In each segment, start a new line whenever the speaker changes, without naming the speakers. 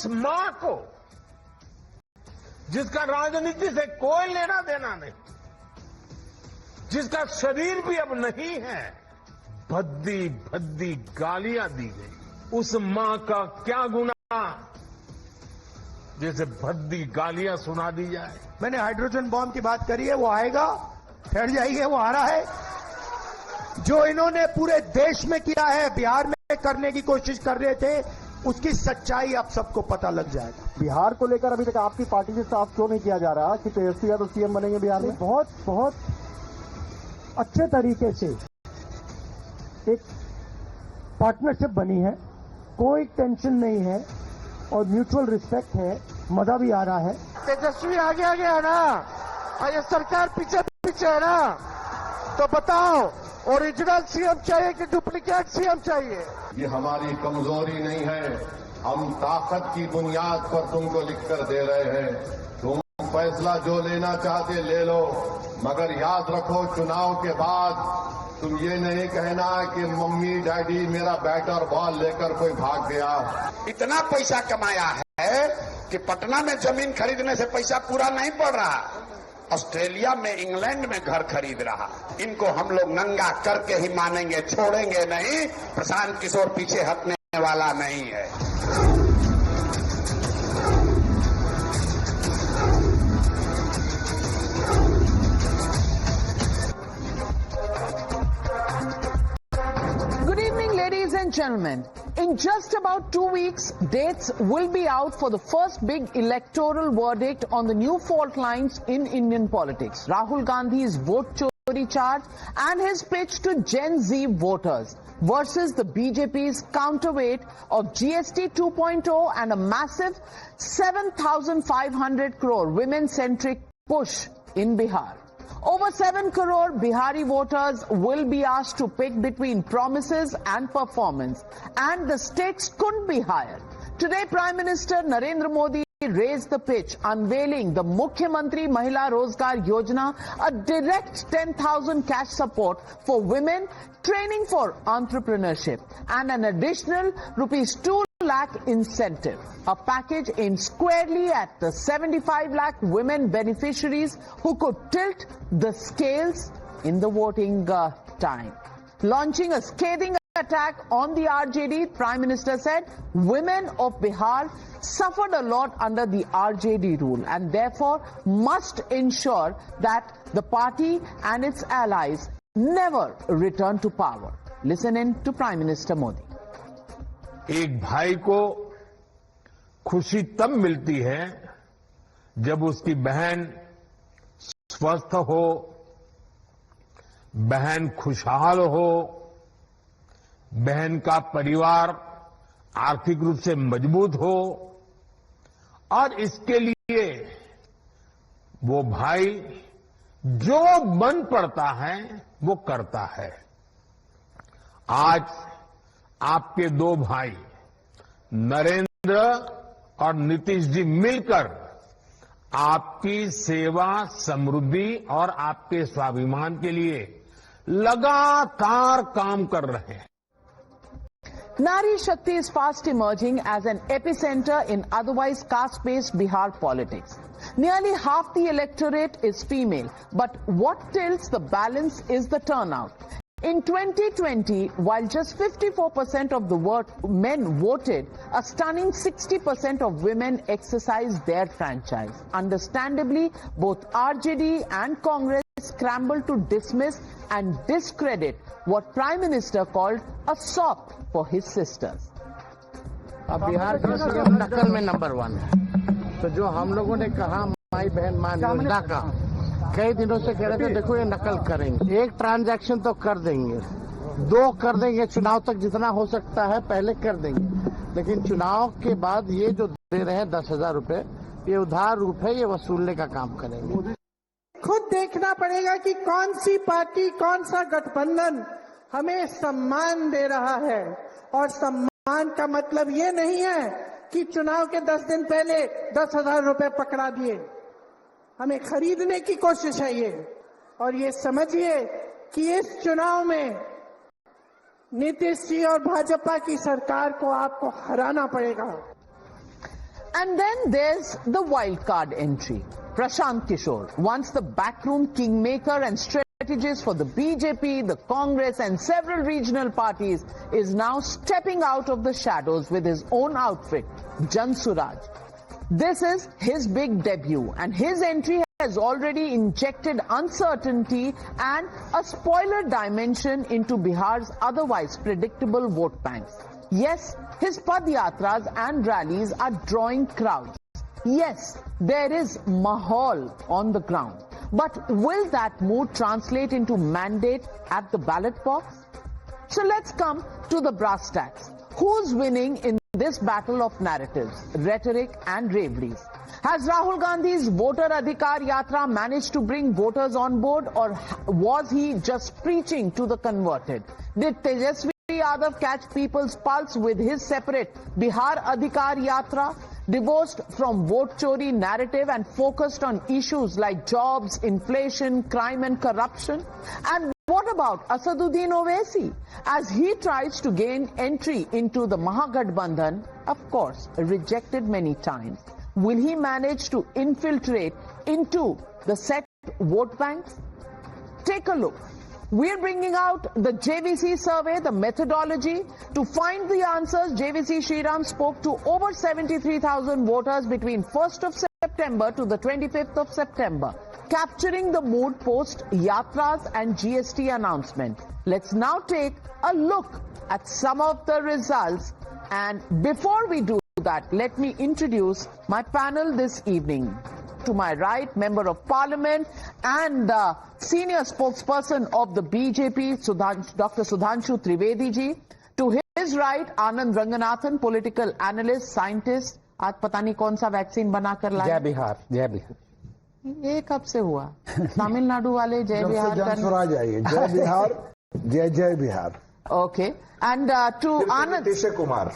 उस मां को जिसका राजनीति से कोई लेना देना नहीं, जिसका शरीर भी अब नहीं है, भद्दी भद्दी गालियां दी गई। उस मां का क्या गुनाह जैसे भद्दी गालियां सुना दी जाए।
मैंने हाइड्रोजन बॉम्ब की बात करी है, वो आएगा, ठहर जाइए, वो आ रहा है। जो इन्होंने पूरे देश में किया है, बिहार में करने की कोशिश कर रहे थे, उसकी सच्चाई आप सबको पता लग जाएगा।
बिहार को लेकर अभी तक आपकी पार्टी से साफ क्यों नहीं किया जा रहा कि तेजस्वी यादव सीएम बनेंगे बिहार में? बहुत अच्छे तरीके से एक पार्टनरशिप बनी है, कोई टेंशन नहीं है और म्यूचुअल रिस्पेक्ट है, मजा भी आ रहा है।
तेजस्वी आगे है ना, और ये सरकार पीछे पीछे है ना, तो बताओ ओरिजिनल सीएम चाहिए कि डुप्लीकेट सीएम चाहिए?
ये हमारी कमजोरी नहीं है, हम ताकत की बुनियाद पर तुमको लिखकर दे रहे हैं। तुम फैसला जो लेना चाहते ले लो, मगर याद रखो चुनाव के बाद तुम ये नहीं कहना कि मम्मी डैडी मेरा बैट और बॉल लेकर कोई भाग गया।
इतना पैसा कमाया है कि पटना में जमीन खरीदने से पैसा पूरा नहीं पड़ रहा, ऑस्ट्रेलिया में, इंग्लैंड में घर खरीद रहा। इनको हम लोग नंगा करके ही मानेंगे, छोड़ेंगे नहीं। प्रशांत किशोर पीछे हटने वाला नहीं है।
Good evening, ladies and gentlemen. In just about 2 weeks, dates will be out for the first big electoral verdict on the new fault lines in Indian politics. Rahul Gandhi's vote chori charge and his pitch to Gen Z voters versus the BJP's counterweight of GST 2.0 and a massive 7,500 crore women-centric push in Bihar. Over 7 crore Bihari voters will be asked to pick between promises and performance, and the stakes couldn't be higher. Today, Prime Minister Narendra Modi raised the pitch, unveiling the Mukhyamantri Mahila Rozgar Yojana, a direct 10,000 cash support for women, training for entrepreneurship, and an additional rupees 2 lakh incentive. A package aimed squarely at the 75 lakh women beneficiaries who could tilt the scales in the voting time. Launching a scathing attack on the RJD, Prime Minister said women of Bihar suffered a lot under the RJD rule and therefore must ensure that the party and its allies never return to power. Listen in to Prime Minister Modi.
एक भाई को खुशी तब मिलती है जब उसकी बहन स्वस्थ हो, बहन खुशहाल हो, बहन का परिवार आर्थिक रूप से मजबूत हो, और इसके लिए वो भाई जो मन पड़ता है वो करता है। आज आपके दो भाई नरेंद्र और नीतीश जी मिलकर आपकी सेवा, समृद्धि और आपके स्वाभिमान के लिए लगातार काम कर रहे हैं।
Nari Shakti is fast emerging as an epicenter in otherwise caste-based Bihar politics. Nearly half the electorate is female, but what tilts the balance is the turnout. In 2020, while just 54% of the men voted, a stunning 60% of women exercised their franchise. Understandably, both RJD and Congress scrambled to dismiss and discredit what Prime Minister called a sop for his sisters.
अब बिहार का CM नकल में number 1 है, तो जो हम लोगों ने कहा माई बहन मान योजना का, कई दिनों से कह रहे थे देखो ये नकल करेंगे, एक ट्रांजैक्शन तो कर देंगे, 2 कर देंगे, चुनाव तक जितना हो सकता है पहले कर देंगे, लेकिन चुनाव के बाद ये जो दे रहे हैं 10,000 रुपए, ये उधार रूप है, ये वसूलने का काम करेंगे।
खुद देखना पड़ेगा कि कौन सी पार्टी, कौन सा गठबंधन हमें सम्मान दे रहा है, और सम्मान का मतलब ये नहीं है कि चुनाव के 10 दिन पहले 10,000 रुपए पकड़ा दिए। हमें खरीदने की कोशिश है ये, और ये समझिए कि इस चुनाव में नीतीश जी और भाजपा की सरकार को आपको हराना पड़ेगा।
And then there's the wild card entry. Prashant Kishore, once the backroom kingmaker and strategist for the BJP, the Congress and several regional parties, is now stepping out of the shadows with his own outfit, Jan Suraj. This is his big debut, and his entry has already injected uncertainty and a spoiler dimension into Bihar's otherwise predictable vote banks. Yes, his Padyatras and rallies are drawing crowds. Yes, there is mahal on the ground. But will that mood translate into mandate at the ballot box? So let's come to the brass tacks. Who's winning in this battle of narratives, rhetoric and raveries? Has Rahul Gandhi's Voter Adhikar Yatra managed to bring voters on board, or was he just preaching to the converted? Did Tejasvi Yadav catch people's pulse with his separate Bihar Adhikar Yatra, divorced from vote chori narrative and focused on issues like jobs, inflation, crime and corruption? And what about Asaduddin Owaisi as he tries to gain entry into the Mahagathbandhan, of course rejected many times? Will he manage to infiltrate into the set vote banks? Take a look. We're bringing out the JVC survey, the methodology. To find the answers, JVC Shriram spoke to over 73,000 voters between 1st of September to the 25th of September, capturing the mood post Yatras and GST announcement. Let's now take a look at some of the results. And before we do that, let me introduce my panel this evening. To my right, Member of Parliament and senior spokesperson of the BJP, Dr. Sudhanshu Trivedi ji. To his right, Anand Ranganathan, political analyst, scientist. आज पता नहीं कौन सा vaccine बनाकर लाए।
जय बिहार, जय बिहार।
ये कब से हुआ? तमिलनाडु वाले जय बिहार
जय बिहार, जय जय Bihar.
Okay, and to Anand
Kumar.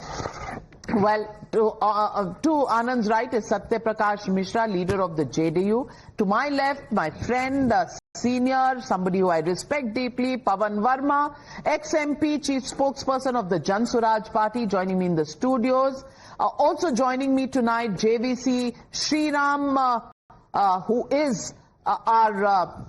Well, to Anand's right is Satya Prakash Mishra, leader of the JDU. To my left, my friend, senior, somebody who I respect deeply, Pawan Verma, ex-MP, chief spokesperson of the Jan Suraj party, joining me in the studios. Also joining me tonight, JVC Shriram, who is our,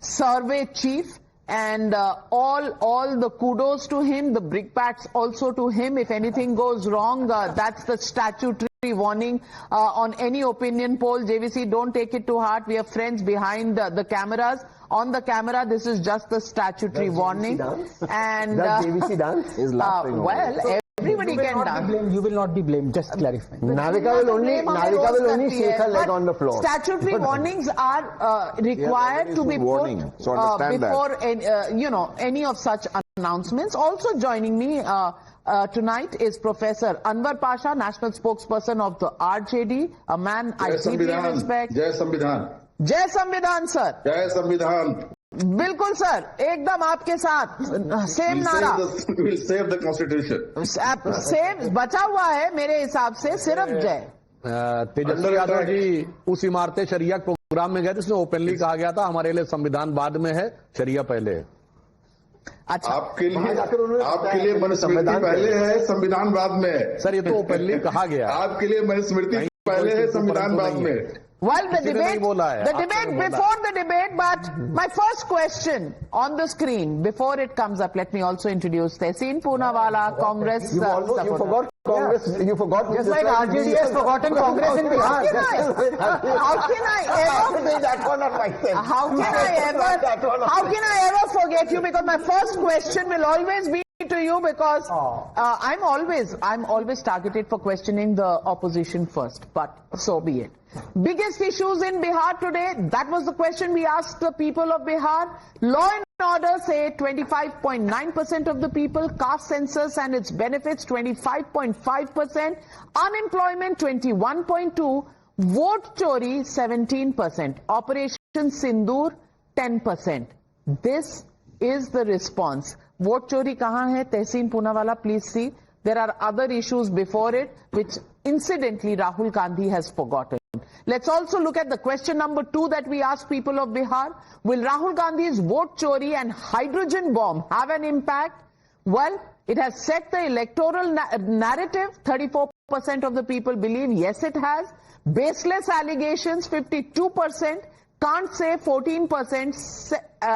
survey chief. And all the kudos to him, the brickbats also to him. If anything goes wrong, that's the statutory warning on any opinion poll. JVC, don't take it to heart. We have friends behind the cameras. On the camera, this is just the statutory warning. And
does JVC dance?
Is laughing. Everybody can dance.
You will not be blamed. Just clarifying.
Navika will only shake her leg on the floor. Statutory warnings are required to be put before any of such announcements. Also joining me tonight is Professor Anwar Pasha, national spokesperson of the RJD, a man I deeply respect.
जय संविधान।
जय संविधान sir.
जय संविधान।
बिल्कुल sir, एकदम आपके साथ। सेम नारा।
We'll save the constitution।
Save बचा हुआ है मेरे हिसाब से, सिर्फ जय।
तेजस्वी यादव जी उस इमारते शरिया प्रोग्राम में गए, जिसमें ओपनली कहा गया था हमारे लिए संविधान बाद में है, शरिया पहले है।
अच्छा, आपके लिए मनुस्मृति पहले है, संविधान बाद में है।
सर ये तो ओपनली कहा गया।
आपके लिए मनुस्मृति पहले है, संविधान बाद में।
Well, the debate before the debate, but my first question on the screen, before it comes up, let me also introduce Tehseen Poonawala, Congress.
You forgot Congress. You forgot. Just like RJD has forgotten Congress in Bihar.
How can I ever forget you? Because my first question will always be to you, because I'm always targeted for questioning the opposition first, but so be it. Biggest issues in Bihar today, that was the question we asked the people of Bihar. Law and order, say 25.9% of the people. Caste census and its benefits, 25.5%. Unemployment, 21.2%. Vote chori, 17%. Operation Sindoor, 10%. This is the response. Vote chori kahan hai? Tehseen Poonawala, please see. There are other issues before it, which incidentally Rahul Gandhi has forgotten. Let's also look at the question number 2 that we asked people of Bihar. Will Rahul Gandhi's vote chori and hydrogen bomb have an impact? Well, It has set the electoral narrative. 34% of the people believe yes, it has. Baseless allegations, 52%. Can't say 14%.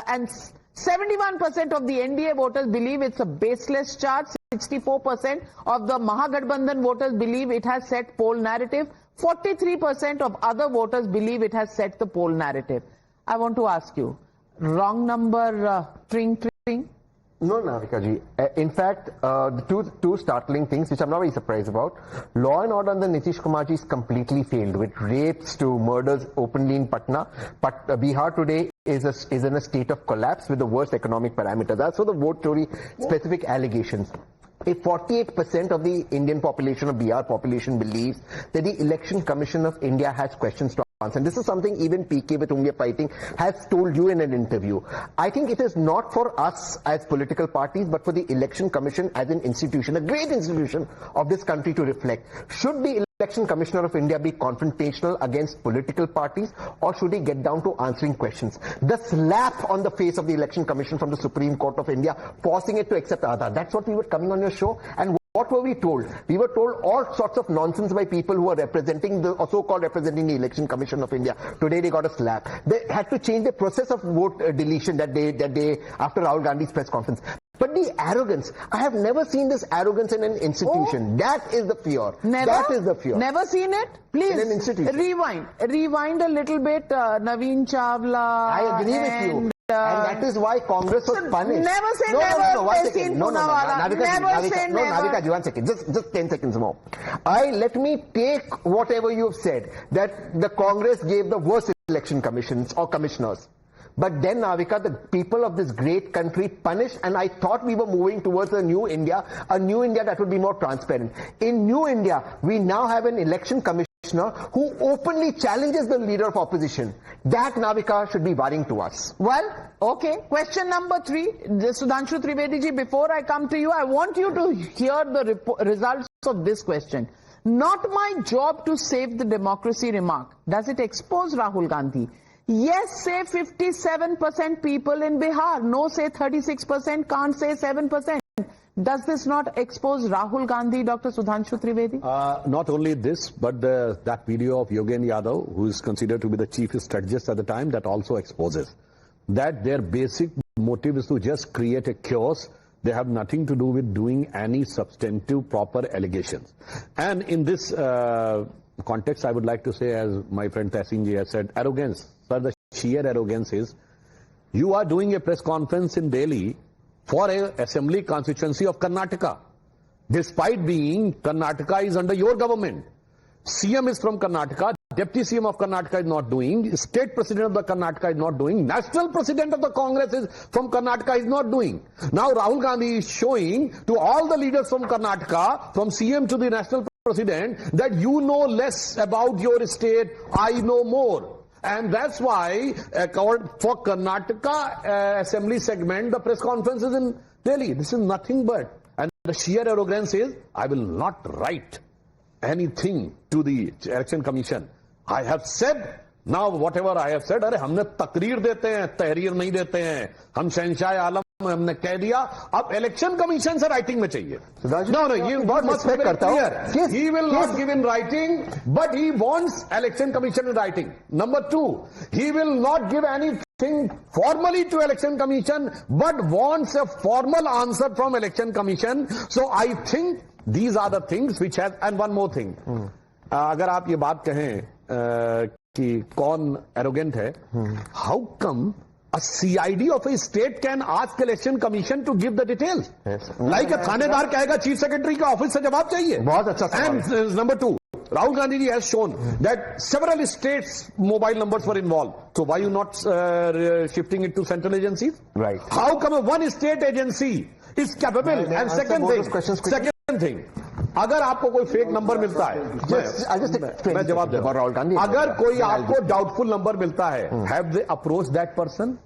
And 71% of the NDA voters believe it's a baseless charge. 64% of the Mahagathbandhan voters believe it has set poll narrative. 43% of other voters believe it has set the poll narrative. I want to ask you, wrong number, tring.
No, Navika ji. In fact, the two startling things which I'm not very surprised about. Law and order under Nitish Kumar ji is completely failed, with rapes to murders openly in Patna. But Bihar today is in a state of collapse with the worst economic parameters. That's for the vote Chori specific allegations. If 48% of the Indian population, of Bihar population, believes that the Election Commission of India has questions to answer, and this is something even PK, with whom we are fighting, has told you in an interview. I think it is not for us as political parties, but for the Election Commission as an institution, a great institution of this country, to reflect. Should the Election Commissioner of India be confrontational against political parties, or should he get down to answering questions? The slap on the face of the Election Commission from the Supreme Court of India, forcing it to accept Aadhaar. That's what we were coming on your show. And what were we told? We were told all sorts of nonsense by people who are representing the, or so-called representing the Election Commission of India. Today they got a slap. They had to change the process of vote deletion that day after Rahul Gandhi's press conference. But the arrogance, I have never seen this arrogance in an institution.
Oh.
That is the fear.
Never?
That is the fear.
Never seen it? Please,
in an institution.
Rewind a little bit, Naveen Chawla.
I agree with you. And that is why Congress was punished.
Never say
no,
never.
No, no, 1 second. No, Navika ji, 1 second. Just 10 seconds more. Let me take whatever you've said, that the Congress gave the worst election commissions or commissioners. But then, Navika, the people of this great country punished, and I thought we were moving towards a new India that would be more transparent. In New India, we now have an election commissioner who openly challenges the leader of opposition. That, Navika, should be worrying to us.
Well, okay. Question number 3. Sudhanshu Trivedi ji, before I come to you, I want you to hear the results of this question. Not my job to save the democracy remark. Does it expose Rahul Gandhi? Yes, say 57% people in Bihar. No, say 36%. Can't say 7%. Does this not expose Rahul Gandhi, Dr. Sudhanshu Trivedi?
Not only this, but that video of Yogen Yadav, who is considered to be the chief strategist at the time, that also exposes that their basic motive is to just create a chaos. They have nothing to do with doing any substantive, proper allegations. And in this context, I would like to say, as my friend Tehseen ji has said, arrogance. Sir, the sheer arrogance is, you are doing a press conference in Delhi for a assembly constituency of Karnataka. Despite being Karnataka is under your government. CM is from Karnataka, Deputy CM of Karnataka is not doing, State President of the Karnataka is not doing, National President of the Congress is from Karnataka is not doing. Now Rahul Gandhi is showing to all the leaders from Karnataka, from CM to the National President, that you know less about your state, I know more. And that's why for Karnataka Assembly segment, the press conference is in Delhi. This is nothing but. And the sheer arrogance is, I will not write anything to the Election Commission. I have said, now whatever I have said, अरे हमने तकरीर देते हैं, तहरीर नहीं देते हैं. हम शहंशाह आलम हमने कह दिया, अब इलेक्शन कमीशन से राइटिंग में चाहिए. No, you must be very clear. He will not give in writing, but he wants election commission in writing. Number 2, he will not give anything formally to election commission, but wants a formal answer from election commission. So I think these are the things which has, and one more thing. अगर आप ये बात कहें कि कौन arrogant है, how come a CID of a state can ask election commission to give the details? Yes. Like a थानेदार कहेगा चीफ सेक्रेटरी का ऑफिस से जवाब चाहिए.
बहुत अच्छा सवाल.
And number 2, Rahul Gandhi ji has shown that several states' mobile numbers were involved. So why you not shifting it to central agencies?
Right.
How come one state agency is capable? And second thing, अगर आपको कोई fake number मिलता है, मैं जवाब दे रहा हूं, अगर कोई आपको डाउटफुल नंबर मिलता है, have they approached that person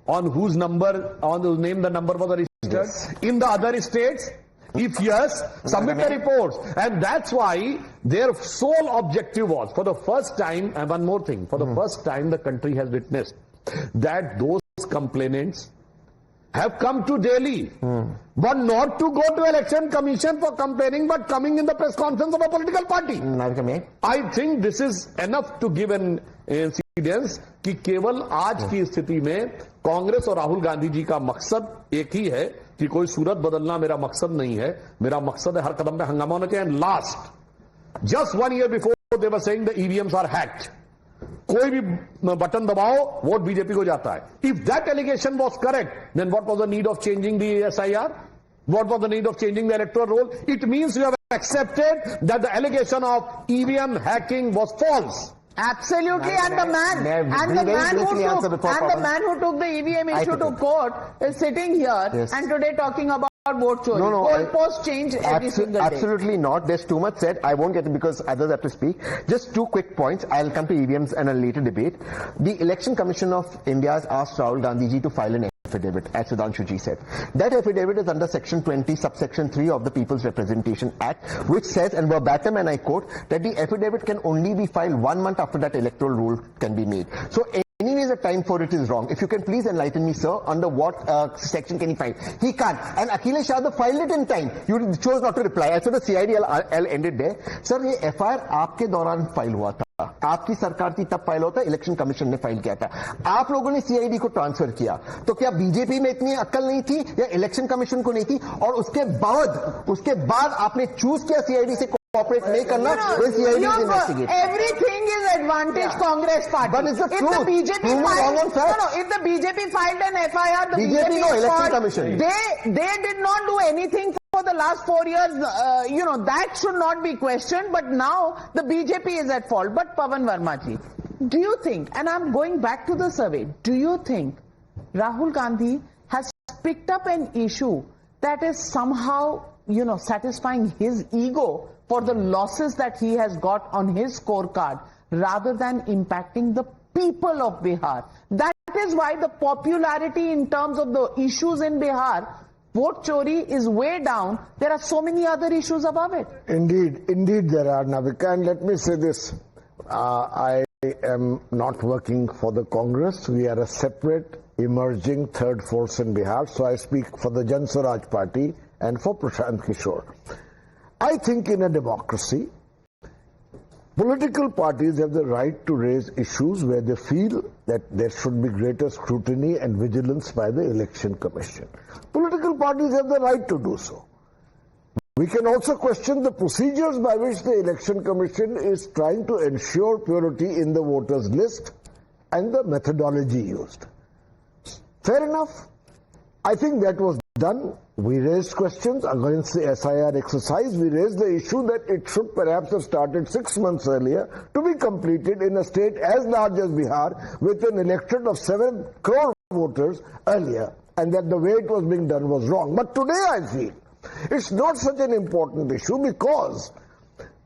on whose number, on whose name the number was registered in the other states? If yes, submit the reports. And that's why their sole objective was, for the first time, and one more thing, for the first time the country has witnessed that those complainants have come to Delhi, but not to go to election commission for campaigning, but coming in the press conference of a political party. I think this is enough to give an incidence कि केवल आज की स्थिति में कांग्रेस और राहुल गांधी जी का मकसद एक ही है कि कोई सूरत बदलना मेरा मकसद नहीं है, मेरा मकसद है हर कदम पे हंगामा होना चाहिए. And last, just 1 year before they were saying the EVMs are hacked. कोई भी बटन दबाओ वोट बीजेपी को जाता है. If that allegation was correct, then what was the need of changing the SIR? What was the need of changing the electoral roll? It means you have accepted that the allegation of EVM hacking was false.
Absolutely, and the man who took the EVM issue to court is sitting here and today talking about vote chori. Poll post change every single day.
Absolutely not. There's too much said. I won't get it because others have to speak. Just 2 quick points. I'll come to EVMs in a later debate. The Election Commission of India has asked Rahul Gandhi ji to file an affidavit, as Sudhanshu ji said. That affidavit is under Section 20, subsection 3 of the People's Representation Act, which says, and verbatim, and I quote, that the affidavit can only be filed 1 month after that electoral rule can be made. So anyways, the time for it is wrong. If you can please enlighten me, sir, under what section can he file? He can't. And Akhilesh Yadav filed it in time. You chose not to reply. As for the CIDL ended there. Sir, ये FIR आपके दौरान file हुआ था. आपकी सरकार थी तब file होता, इलेक्शन कमीशन ने फाइल किया था. आप लोगों ने सीआईडी को ट्रांसफर किया. तो क्या बीजेपी में इतनी अक्ल नहीं थी या इलेक्शन कमीशन को नहीं थी? और उसके बाद आपने चूज किया सीआईडी से cooperate नहीं करना.
Everything is advantage Congress party.
But it's the truth.
If the BJP filed, if the BJP filed an FIR, the BJP
no election commission.
They did not do anything for the last 4 years. That should not be questioned. But now the BJP is at fault. But Pawan Verma ji, do you think? And I'm going back to the survey. Do you think Rahul Gandhi has picked up an issue that is somehow, satisfying his ego for the losses that he has got on his scorecard rather than impacting the people of Bihar? That is why the popularity in terms of the issues in Bihar, vote chori, is way down. There are so many other issues above it.
Indeed there are, Navika. And let me say this. I am not working for the Congress. We are a separate, emerging third force in Bihar. So I speak for the Jan Swaraj Party and for Prashant Kishore. I think in a democracy, political parties have the right to raise issues where they feel that there should be greater scrutiny and vigilance by the Election Commission. Political parties have the right to do so. We can also question the procedures by which the Election Commission is trying to ensure purity in the voters list and the methodology used. Fair enough. I think that was done. We raised questions against the SIR exercise. We raised the issue that it should perhaps have started 6 months earlier to be completed in a state as large as Bihar with an electorate of 7 crore voters earlier, and that the way it was being done was wrong. But today I feel it's not such an important issue because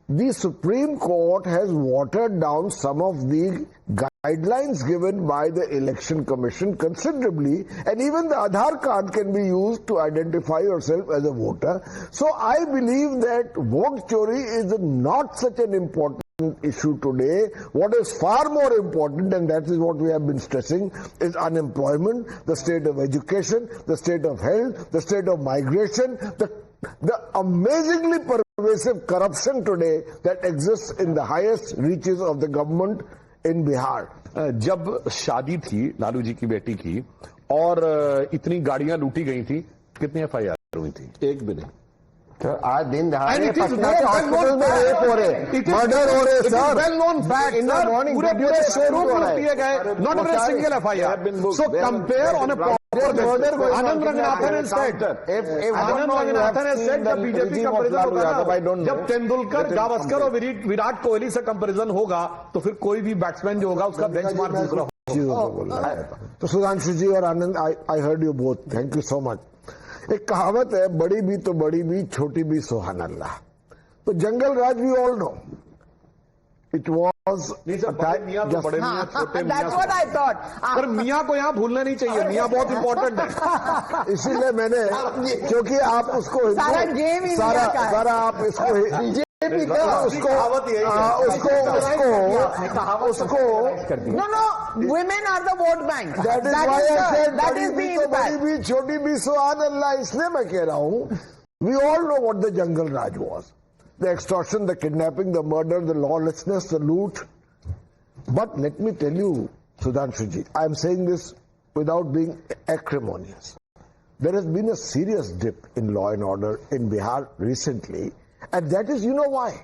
the Supreme Court has watered down some of the guidelines given by the Election Commission considerably, and even the Aadhaar card can be used to identify yourself as a voter. So I believe that vote chori is not such an important issue today. What is far more important, and that is what we have been stressing, is unemployment, the state of education, the state of health, the state of migration, the amazingly pervasive corruption today that exists in the highest reaches of the government in Bihar.
जब शादी थी लालू जी की बेटी की और इतनी गाड़ियां लूटी गई थी, कितनी एफआईआर हुई थी? एक भी नहीं.
आज दिन दहाड़े पटना के हॉस्पिटल में रेप हो रहे, मर्डर हो रहे sir.
Well known fact. In the morning पूरे शोरूम लूट लिए गए. Not even a single FIR. So compare on a Anand Ranganathan has said, Anand Ranganathan has said जब बीजेपी कंपैरिजन होगा, जब तेंदुलकर, गावस्कर और विराट कोहली से कंपैरिजन होगा तो फिर कोई भी बैट्समैन जो होगा उसका बेंचमार्क दूसरा होगा.
तो सुधांशु जी और Anand, I heard you both. Thank you so much. एक कहावत है, बड़ी भी तो बड़ी भी, छोटी भी सुहान अल्लाह. तो jungle raj we all know it was.
मियाँ तो बड़े मियाँ, छोटे मियाँ.
That's what I thought.
पर मियाँ को यहाँ भूलना नहीं चाहिए. मियाँ बहुत इंपॉर्टेंट है.
इसीलिए मैंने, क्योंकि आप उसको सारा आप इसको
बीजेपी
उसको
women are the vote bank.
That is why I said
that is the impact.
badi bhi choti bhi subhanallah. इसलिए मैं कह रहा हूँ, we all know what the jungle raj was. The extortion, the kidnapping, the murder, the lawlessness, the loot. But let me tell you, Sudhanshuji, I am saying this without being acrimonious. There has been a serious dip in law and order in Bihar recently, and that is, you know why?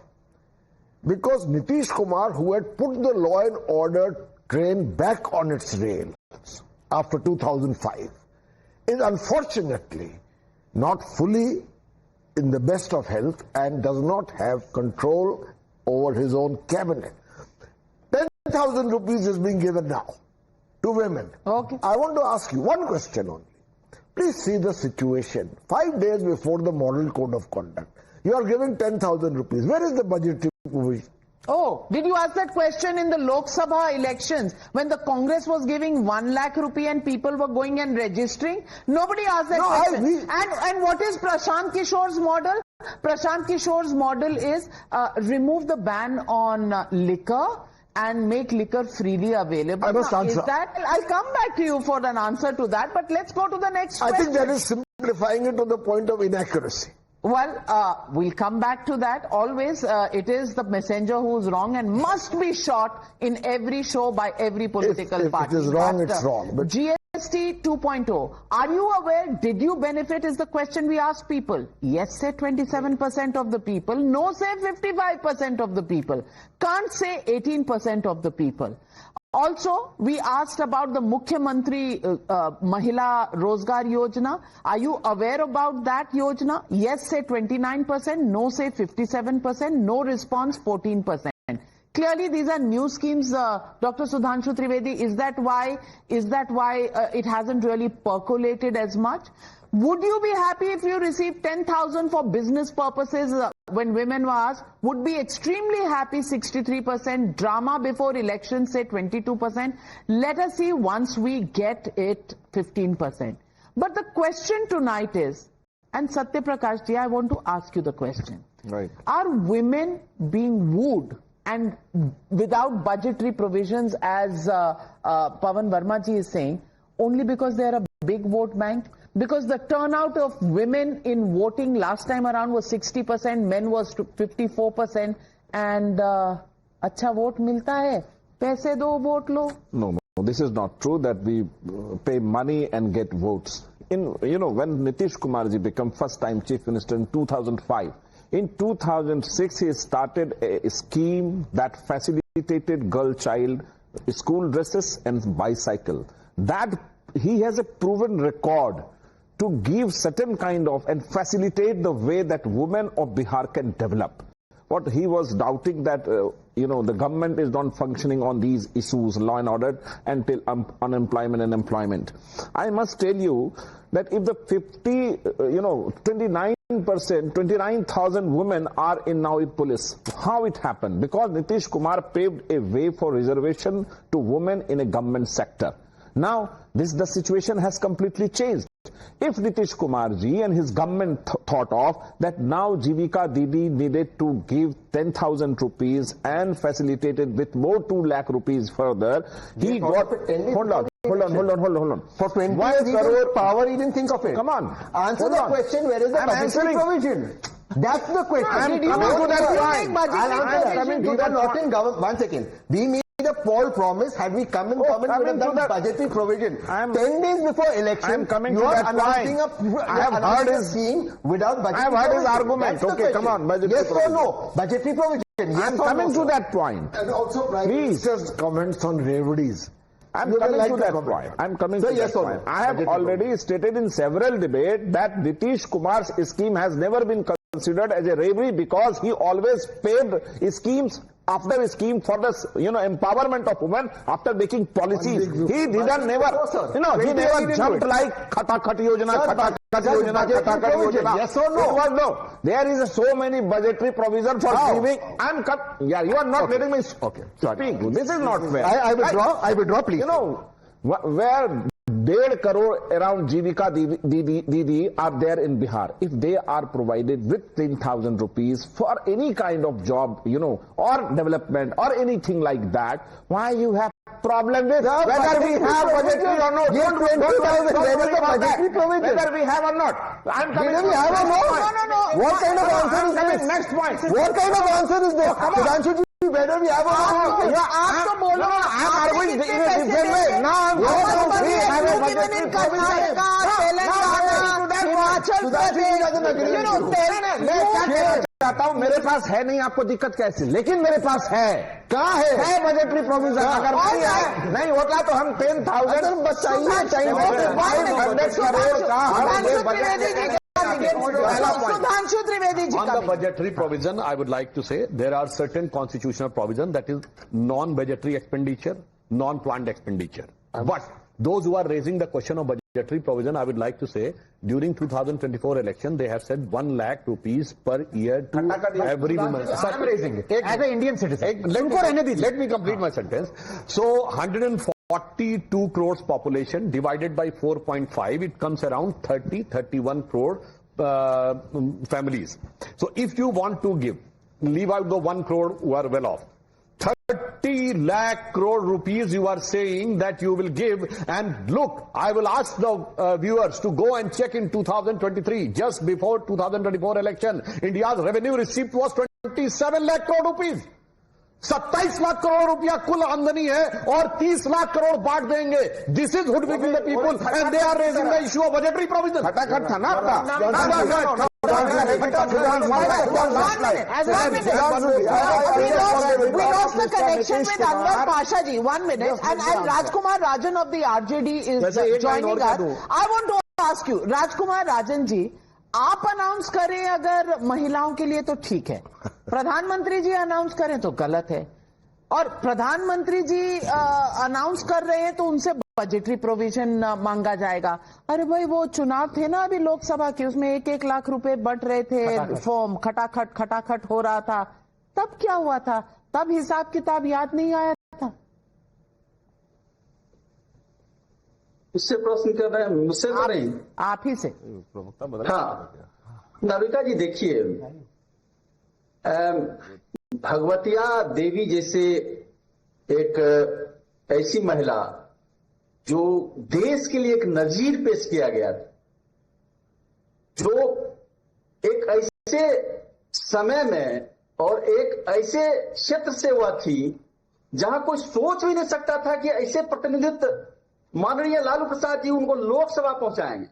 Because Nitish Kumar, who had put the law and order train back on its rails after 2005, is unfortunately not fully in the best of health and does not have control over his own cabinet. 10,000 rupees is being given now to women.
Okay.
I want to ask you one question only. Please see the situation. 5 days before the model code of conduct, you are giving 10,000 rupees. Where is the budgetary provision?
Oh, did you ask that question in the Lok Sabha elections when the Congress was giving 1 lakh rupee and people were going and registering? Nobody asked that question. And what is Prashant Kishore's model? Prashant Kishore's model is remove the ban on liquor and make liquor freely available.
I must answer.
I'll come back to you for an answer to that, but let's go to the next question.
I think that is simplifying it to the point of inaccuracy.
Well, we'll come back to that. Always, it is the messenger who's wrong and must be shot in every show by every political party.
If it is wrong, it's wrong. But
GST 2.0. Are you aware? Did you benefit? Is the question we ask people. Yes, say 27% of the people. No, say 55% of the people. Can't say 18% of the people. Also, we asked about the Mukhyamantri Mahila Rozgar Yojana. Are you aware about that Yojana? Yes, say 29%. No, say 57%. No response, 14%. Clearly, these are new schemes, Dr. Sudhanshu Trivedi. Is that why it hasn't really percolated as much? Would you be happy if you received 10,000 for business purposes when women were asked? Would be extremely happy, 63%. Drama before election, say 22%. Let us see once we get it, 15%. But the question tonight is, and Satya Prakash ji, I want to ask you the question.
Right.
Are women being wooed and without budgetary provisions, as Pawan Verma ji is saying, only because they are a big vote bank? Because the turnout of women in voting last time around was 60%, men was 54%, and अच्छा vote मिलता है, पैसे दो vote low.
No, this is not true that we pay money and get votes. When Nitish Kumar ji became first time chief minister in 2005, in 2006 he started a scheme that facilitated girl child school dresses and bicycle. That he has a proven record to give certain kind of and facilitate the way that women of Bihar can develop. What he was doubting that, the government is not functioning on these issues, law and order, until unemployment and employment. I must tell you that if the 29,000 women are in now in police, how it happened? Because Nitish Kumar paved a way for reservation to women in a government sector. Now, the situation has completely changed. If Nitish Kumar ji and his government thought of that now Jivika Didi needed to give 10,000 rupees and facilitated with more 2 lakh rupees further, he got... Hold on.
For 20 crore power, he didn't think of it.
Come on.
Answer the question, where is the budgetary provision? That's the question.
I'm coming to that point.
We were not in government. 1 second. We made a poll promise. Had we come in government, we would have done budgetary provision. 10 days before election,
I'm coming
you
to
are
that
announcing
point.
I have heard his scheme without budgetary
I have heard his
provision.
argument.
That's
Okay, come on. Budgetary
yes
provision.
or no? Budgetary provision. Yes
I'm
or
coming
no,
to that point.
And also Prime Minister's comments on Revadees.
I'm coming to that point. I'm coming to that point. I have already stated in several debates that Nitish Kumar's scheme has never been considered as a reverie because he always paved schemes after scheme for the empowerment of women after making policies. He didn't he never jumped like Khatakhat Yojana, Khatakhat Yojana, Khatakhat Yojana.
Yes or no?
No. There is so many budgetary provision for giving. You are not letting me speak. This is not fair.
I withdraw, please.
Where
1.5 crore around Jivika Didi are there in Bihar. If they are provided with 10,000 rupees for any kind of job, or development or anything like that, why you have problem with whether we have budgetary or not? Whether we have or not. I'm coming.
We have or not?
No.
What kind of answer is this?
Next point.
What kind of answer is this? Sudhanshu ji, whether we have or not?
आप तो बोलो ना, I'm arguing in a different way. Now I'm going to have a budgetary provision. मैं क्या कहना चाहता हूँ, मेरे पास है नहीं, आपको दिक्कत कैसी, लेकिन मेरे पास है। कहाँ है बजटरी प्रोविजन? अगर नहीं होता तो हम 10,000 चाहिए 500 करोड़ का
Sudhanshu Trivedi ji.
On the budgetary provision, I would like to say there are certain constitutional provision, that is non-budgetary expenditure, non-planned expenditure. But those who are raising the question of budgetary provision, I would like to say during 2024 election, they have said 1 lakh rupees per year to every woman.
I'm raising it as an Indian citizen.
Let me complete my sentence. So 142 crores population divided by 4.5, it comes around 31 crore families. So if you want to leave out the 1 crore who are well off, 30 lakh crore rupees you are saying that you will give. And look, I will ask the viewers to go and check in 2023, just before 2024 election, India's revenue receipt was 27 lakh crore rupees. 27 lakh crore रुपया कुल आमदनी है और 30 लाख करोड़ बांट देंगे. This is hoodwinking the people and they are raising the issue of budgetary provision.
खटाखट था ना आपका.
We lost the connection with Anwar Pasha ji. 1 minute. And Rajkumar Rajan of the RJD is joining us. I want to ask you, Rajkumar Rajan ji, आप announce करें अगर महिलाओं के लिए तो ठीक है, प्रधानमंत्री जी अनाउंस करें तो गलत है. और प्रधानमंत्री जी अनाउंस कर रहे हैं तो उनसे बजटरी प्रोविजन मांगा जाएगा. अरे भाई, वो चुनाव थे ना अभी लोकसभा के, उसमें 1-1 लाख रुपए बंट रहे थे, फॉर्म खटाखट हो रहा था. तब क्या हुआ था? तब हिसाब किताब याद नहीं आया था.
उससे प्रश्न कर रहे हैं, मुझसे कर रहे हैं,
आप ही से.
हाँ, नाविका जी देखिए, भगवतिया देवी जैसे एक ऐसी महिला जो देश के लिए एक नजीर पेश किया गया था, जो एक ऐसे समय में और एक ऐसे क्षेत्र से हुआ थी जहां कोई सोच भी नहीं सकता था कि ऐसे प्रतिनिधित्व माननीय लालू प्रसाद जी उनको लोकसभा पहुंचाएंगे,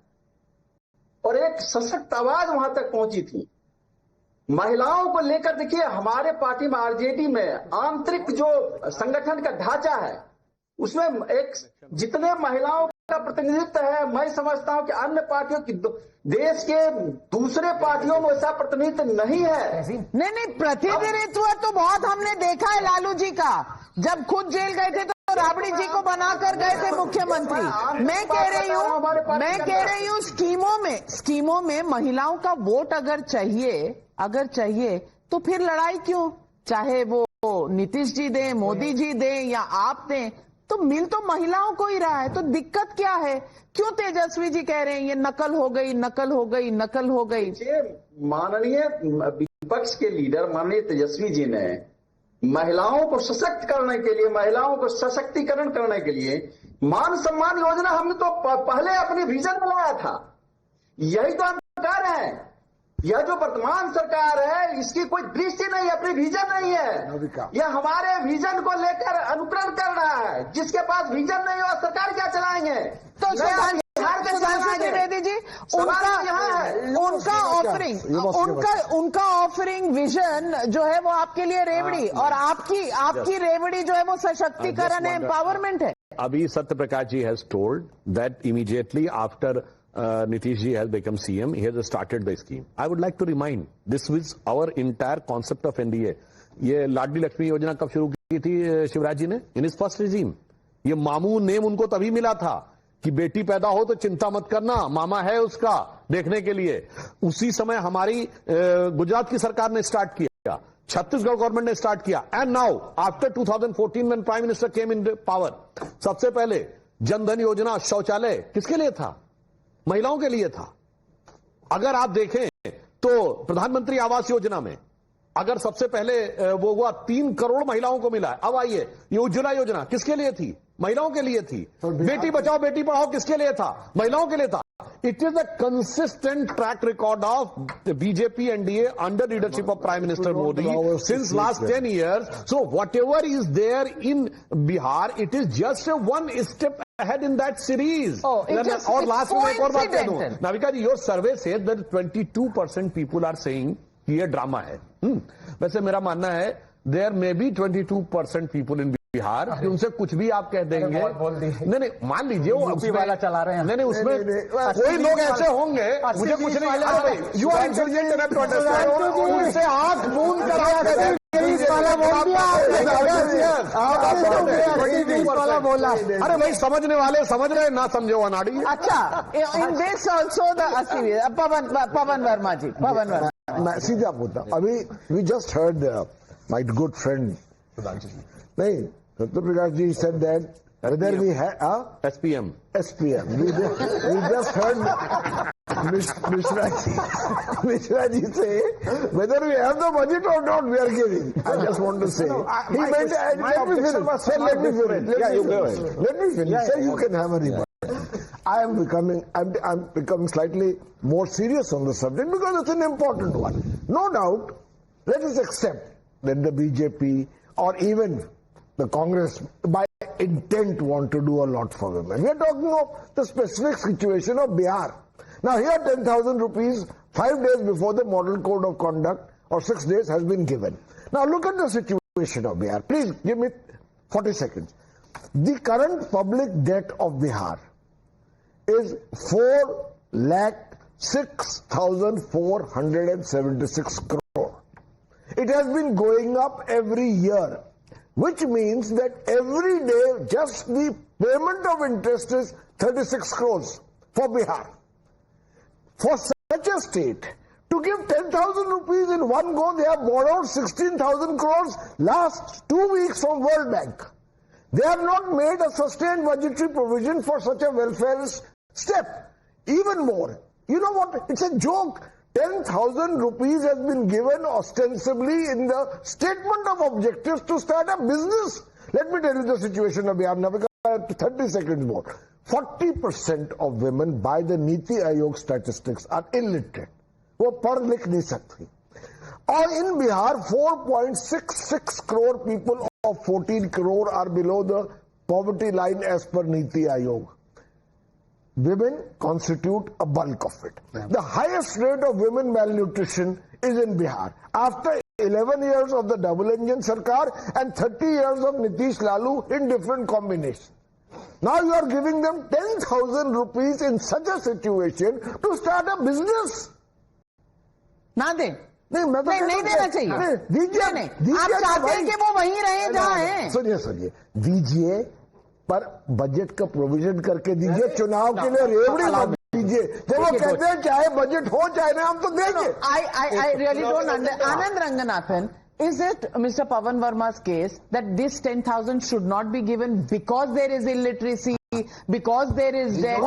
और एक सशक्त आवाज वहां तक पहुंची थी. महिलाओं को लेकर देखिए, हमारे पार्टी में आरजेडी में आंतरिक जो संगठन का ढांचा है, उसमें एक जितने महिलाओं का प्रतिनिधित्व है, मैं समझता हूं कि अन्य पार्टियों की, देश के दूसरे पार्टियों में ऐसा प्रतिनिधित्व नहीं है.
नहीं, प्रतिनिधित्व तो बहुत हमने देखा है लालू जी का. जब खुद जेल गए थे तो राबड़ी जी को बनाकर गए थे मुख्यमंत्री. मैं कह रही हूँ स्कीमों में महिलाओं का वोट अगर चाहिए तो फिर लड़ाई क्यों? चाहे वो नीतीश जी दें, मोदी जी दें या आप दें, तो मिल तो महिलाओं को ही रहा है. तो दिक्कत क्या है? क्यों तेजस्वी जी कह रहे हैं ये नकल हो गई?
माननीय विपक्ष के लीडर माननीय तेजस्वी जी ने महिलाओं को सशक्त करने के लिए, महिलाओं को सशक्तिकरण करने के लिए मान सम्मान योजना हमने तो पहले अपने विजन में लाया था. यही तो हम कह रहे हैं. यह जो वर्तमान सरकार है, इसकी कोई दृष्टि नहीं, अपनी विजन नहीं है. यह हमारे विजन को लेकर अनुकरण कर रहा है. जिसके पास विजन नहीं हो, सरकार क्या चलाएंगे?
तो सुधांशु त्रिवेदी जी, उनका ऑफरिंग विजन जो है वो आपके लिए रेवड़ी, और आपकी रेवड़ी जो है वो सशक्तिकरण है, एम्पावरमेंट है.
अभी Satya Prakash ji has told that immediately after Nitish ji has become CM, he has started the scheme. I would like to remind, this was our entire concept of NDA. ये लाडली लक्ष्मी योजना कब शुरू की थी शिवराज जी ने? इन इज फर्स्ट रिजीम. ये मामू नेम उनको तभी मिला था कि बेटी पैदा हो तो चिंता मत करना, मामा है उसका देखने के लिए. उसी समय हमारी गुजरात की सरकार ने स्टार्ट किया, छत्तीसगढ़ गवर्नमेंट ने स्टार्ट किया, and now after 2014 when prime minister came in power, सबसे पहले जनधन योजना, शौचालय किसके लिए था? महिलाओं के लिए था। अगर आप देखें तो प्रधानमंत्री आवास योजना में अगर सबसे पहले वो हुआ 3 करोड़ महिलाओं को मिला। अब आइए, ये उज्ज्वला योजना किसके लिए थी? महिलाओं के लिए थी। बेटी बचाओ बेटी पढ़ाओ किसके लिए था? महिलाओं के लिए था। It is a consistent track record of the BJP NDA under leadership of Prime Minister Modi since last 10 years. So whatever is there in Bihar, it is just a one step ahead in that series.
Oh,
और last में एक और बात कह दूं, नाविका जी, your survey says that 22% people are saying कि ये drama है। वैसे मेरा मानना है there may be 22% people in Bihar उनसे कुछ भी आप कह देंगे। नहीं, मान लीजिए वो
वाला चला रहे हैं।
नहीं, उसमें कोई लोग ऐसे होंगे, मुझे कुछ नहीं। You are intelligent enough to understand. उनसे आंख मूंद कर अरे भाई, समझने वाले समझ रहे, ना समझे वो अनाड़ी।
अच्छा, in this also the Pavan Verma ji, Pavan Verma.
मैं सीधा बोलता हूं, अभी we just heard my good friend नहीं, Satya Prakash ji said that whether we have
SPM.
We just heard Mishra ji say whether we have the budget or not, we are giving. I just want to say. He meant, let me finish. Let me finish. Sir, you can have a rebuttal. I'm becoming slightly more serious on the subject because it's an important one. No doubt, let us accept that the BJP or even the Congress by intent want to do a lot for women. We are talking of the specific situation of Bihar. Now here 10,000 rupees 5 days before the model code of conduct or 6 days has been given. Now look at the situation of Bihar. Please give me 40 seconds. The current public debt of Bihar is 4,06,476 crore. It has been going up every year, which means that every day just the payment of interest is 36 crores for Bihar. For such a state, to give 10,000 rupees in one go, they have borrowed 16,000 crores last 2 weeks from World Bank. They have not made a sustained budgetary provision for such a welfare step. Even more, you know what, it's a joke. 10,000 rupees has been given ostensibly in the statement of objectives to start a business. Let me tell you the situation of Bihar. Now, 30 seconds more. 40% of women by the Niti Aayog statistics are illiterate. वो पढ़ लिख नहीं सकती. और in Bihar, 4.66 crore people of 14 crore are below the poverty line as per Niti Aayog. Women constitute a bulk of it. The highest rate of women malnutrition is in Bihar. After 11 years of the double engine Sarkar and 30 years of Nitish Lalu in different combinations. Now you are giving them 10,000 rupees in such a situation to start a business.
ना दे,
नहीं
देना चाहिए। दीजिए, आप चाहते हैं कि वो वहीं रहे जहाँ हैं।
सुनिए, दीजिए पर बजट का प्रोविजन करके दीजिए चुनाव के लिए, रेवड़ी मत दीजिए। जब वो कहते हैं चाहे बजट हो चाहे ना, हम तो देंगे।
I really don't understand. Anand Ranganathan, is it Mr. Pavan Verma's case that this 10,000 should not be given because there is illiteracy, because there is debt?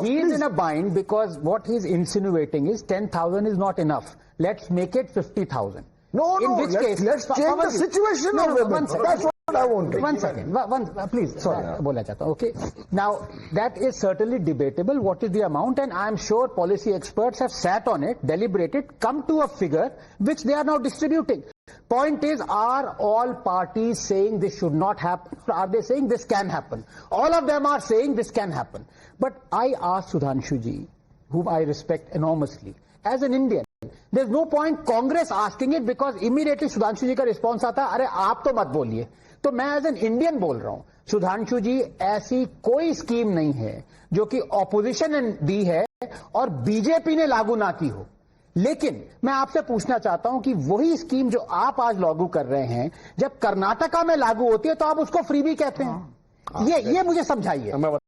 He is in a bind because what he is insinuating is 10,000 is not enough. Let's make it 50,000.
No, let's change the situation of women. That's what I want.
One second, please. Sorry, बोला चाहता हूँ. Okay. Now that is certainly debatable. What is the amount? And I am sure policy experts have sat on it, deliberated, come to a figure which they are now distributing. Point is, are all parties saying this should not happen? Are they saying this can happen? All of them are saying this can happen. But I asked Sudhanshu ji, whom I respect enormously, as an Indian, there's no point Congress asking it because immediately Sudhanshu ji का response आता है, अरे आप तो मत बोलिए. तो मैं एज एन इंडियन बोल रहा हूं, सुधांशु जी, ऐसी कोई स्कीम नहीं है जो कि ऑपोजिशन ने दी है और बीजेपी ने लागू ना की हो. लेकिन मैं आपसे पूछना चाहता हूं कि वही स्कीम जो आप आज लागू कर रहे हैं, जब कर्नाटका में लागू होती है तो आप उसको फ्रीबी कहते हैं. ये मुझे समझाइए.
वो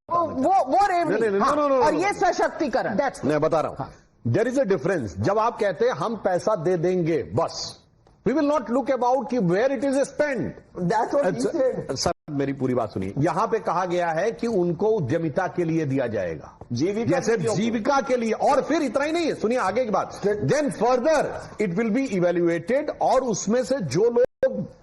रेवड़ी और ये सशक्तिकरण.
मैं बता रहा हूं, देयर इज अ डिफरेंस. जब आप कहते हैं हम पैसा दे देंगे बस, we will not look about where it is spent.
That's what he said.
मेरी पूरी बात सुनिए। यहां पे कहा गया है कि उनको उद्यमिता के लिए दिया जाएगा, जैसे जीविका के लिए, और फिर इतना ही नहीं है, सुनिए आगे की बात। Then further it will be evaluated, और उसमें से जो लोग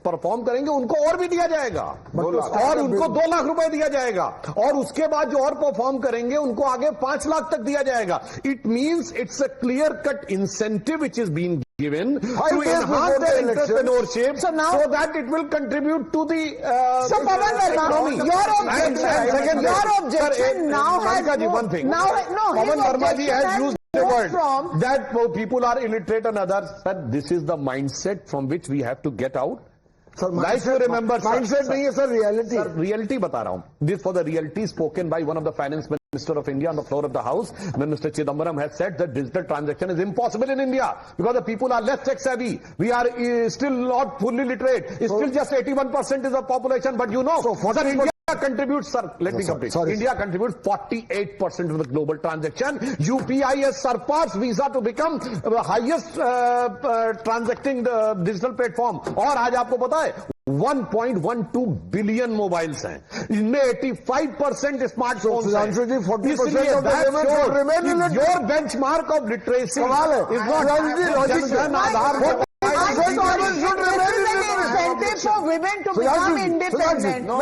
परफॉर्म करेंगे उनको और भी दिया जाएगा, और उनको 2 लाख रुपए दिया जाएगा, और उसके बाद जो और परफॉर्म करेंगे उनको आगे 5 लाख तक दिया जाएगा। It means it's a clear cut incentive which is being given to enhance their entrepreneurship, so that it will contribute to the
so Pawan Verma, your objection now has
one thing.
Now no,
Pawan Verma ji has used the word that people are illiterate and others. Sir, this is the mindset from which we have to get out.
Sir,
like you remember,
mindset नहीं है sir, reality.
Sir, reality बता रहा हूँ. This for the reality spoken by one of the finance minister of India on the floor of the house, when Mr. Chidambaram has said that digital transaction is impossible in India because the people are less tech savvy. We are still not fully literate. It's still just 81% is the population. But you know, sir, India contributes, sir, let me complete. India contributes 48% of the global transaction. UPI has surpassed Visa to become the highest transacting the digital platform. और आज आपको पता है 1.12 billion mobiles हैं, इनमें 85% smartphones हैं।
40% of the women should remain illiterate.
Your benchmark of literacy is not
incentive for women to become independent. No,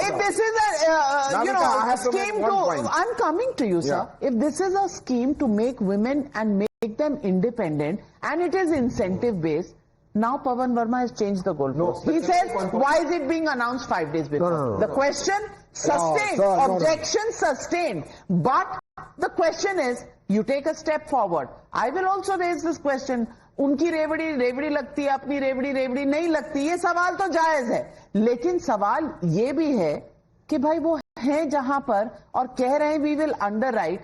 if this is a scheme to, I'm coming to you, sir. If this is a scheme to make women and make them independent, and it is incentive based, now Pawan Verma has changed the goalpost. He says, why is it being announced 5 days before? No. The question, sustained. Objection, sustained. But the question is, you take a step forward. I will also raise this question. उनकी रेवड़ी लगती है, अपनी रेवड़ी नहीं लगती, ये सवाल तो जायज है, लेकिन सवाल ये भी है कि भाई वो है जहां पर और कह रहे हैं वी विल अंडरराइट,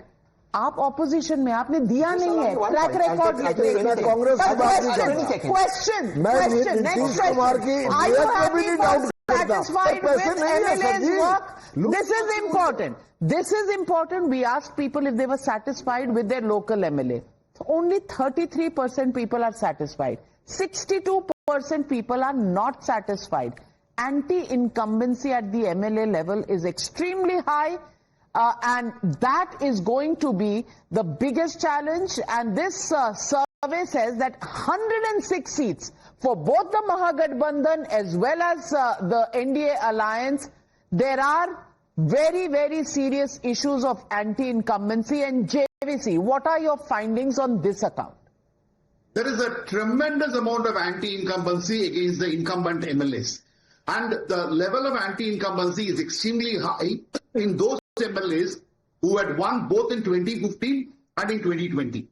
आप ऑपोजिशन में, आपने दिया नहीं है track record.
Congress
question next question, are you happy satisfied with MLA's work? This is important. This is important. We asked people if they were satisfied with their local MLA. Only 33% people are satisfied. 62% people are not satisfied. Anti-incumbency at the MLA level is extremely high. And that is going to be the biggest challenge. And this survey says that 106 seats for both the Mahagathbandhan as well as the NDA alliance, there are very, very serious issues of anti-incumbency. And JVC, what are your findings on this account?
There is a tremendous amount of anti-incumbency against the incumbent MLAs. And the level of anti-incumbency is extremely high in those MLAs who had won both in 2015 and in 2020.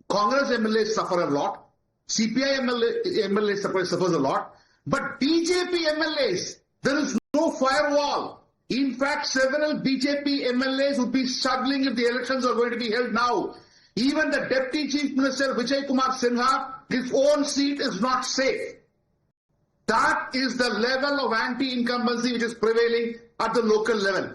Congress MLAs suffer a lot. CPI MLAs suffers a lot. But BJP MLAs, there is no firewall. In fact, several BJP MLAs would be struggling if the elections are going to be held now. Even the Deputy Chief Minister Vijay Kumar Sinha, his own seat is not safe. That is the level of anti-incumbency which is prevailing at the local level.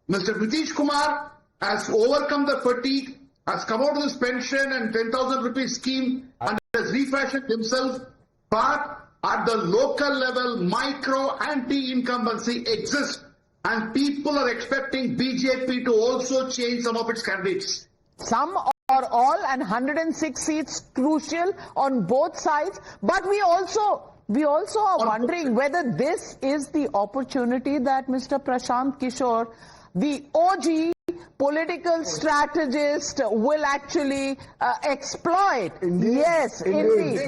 Mr. Nitish Kumar has overcome the fatigue, has come out of this pension and 10,000 rupees scheme and has refashioned himself. But at the local level, micro anti-incumbency exists and people are expecting BJP to also change some of its candidates.
Some or all, and 106 seats crucial on both sides. But we also are wondering whether this is the opportunity that Mr. Prashant Kishore, the OG political strategist, will actually exploit.
Indeed.
Yes, indeed.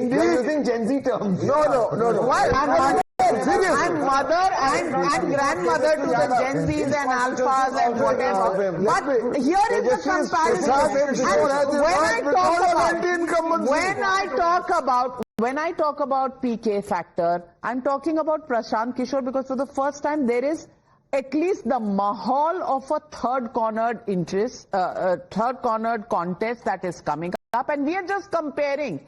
Using Gen Z terms. No.
Well, I'm mother and grandmother to the Gen Zs and Alphas and whatever. But here is the comparison. When I talk about PK factor, I'm talking about Prashant Kishore because for the first time there is at least the mahal of a third cornered contest that is coming up, and we are just comparing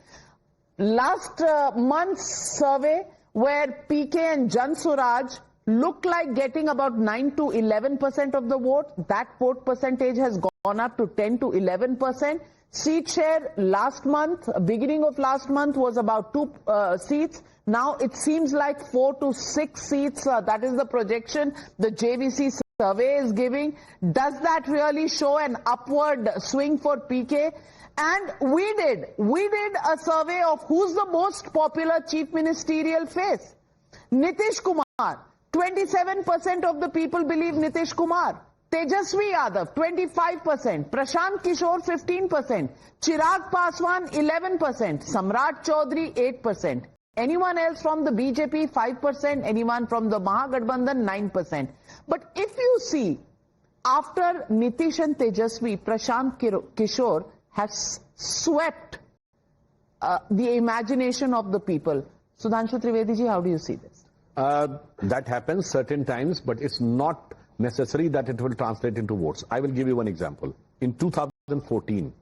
last month's survey where PK and Jan Suraj look like getting about 9 to 11% of the vote. That vote percentage has gone up to 10 to 11%. Seat share last month, beginning of last month, was about 2 seats. Now it seems like 4 to 6 seats, that is the projection the JVC survey is giving. Does that really show an upward swing for PK? And we did a survey of who's the most popular chief ministerial face. Nitish Kumar, 27% of the people believe Nitish Kumar. Tejasvi Yadav, 25%. Prashant Kishore, 15%. Chirag Paswan, 11%. Samrat Chaudhary, 8%. Anyone else from the BJP, 5%. Anyone from the Mahagathbandhan, 9%. But if you see, after Nitish and Tejasvi, Prashant Kishore has swept the imagination of the people. Sudhanshu Trivedi ji, how do you see this?
That happens certain times, but it's not necessary that it will translate into votes. I will give you one example. In 2014,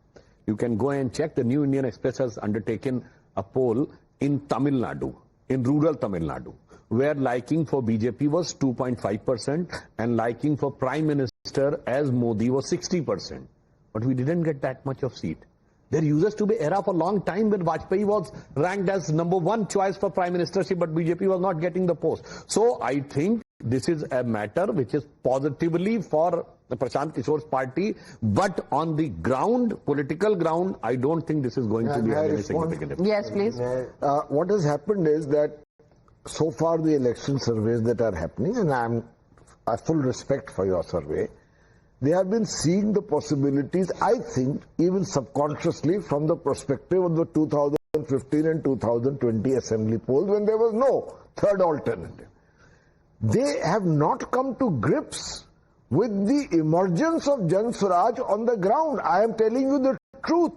you can go and check, the New Indian Express has undertaken a poll in Tamil Nadu, in rural Tamil Nadu, where liking for BJP was 2.5% and liking for Prime Minister as Modi was 60%. But we didn't get that much of seat. There used to be era for a long time when Vajpayee was ranked as #1 choice for Prime Ministership, but BJP was not getting the post. So I think this is a matter which is positively for the Prashant Kishore's party, but on the ground, political ground, I don't think this is going to be any significant difference.
Yes, please.
What has happened is that so far the election surveys that are happening, and I have full respect for your survey, they have been seeing the possibilities, I think, even subconsciously from the perspective of the 2015 and 2020 assembly polls when there was no third alternative. They have not come to grips with the emergence of Jan Swaraj on the ground. I am telling you the truth.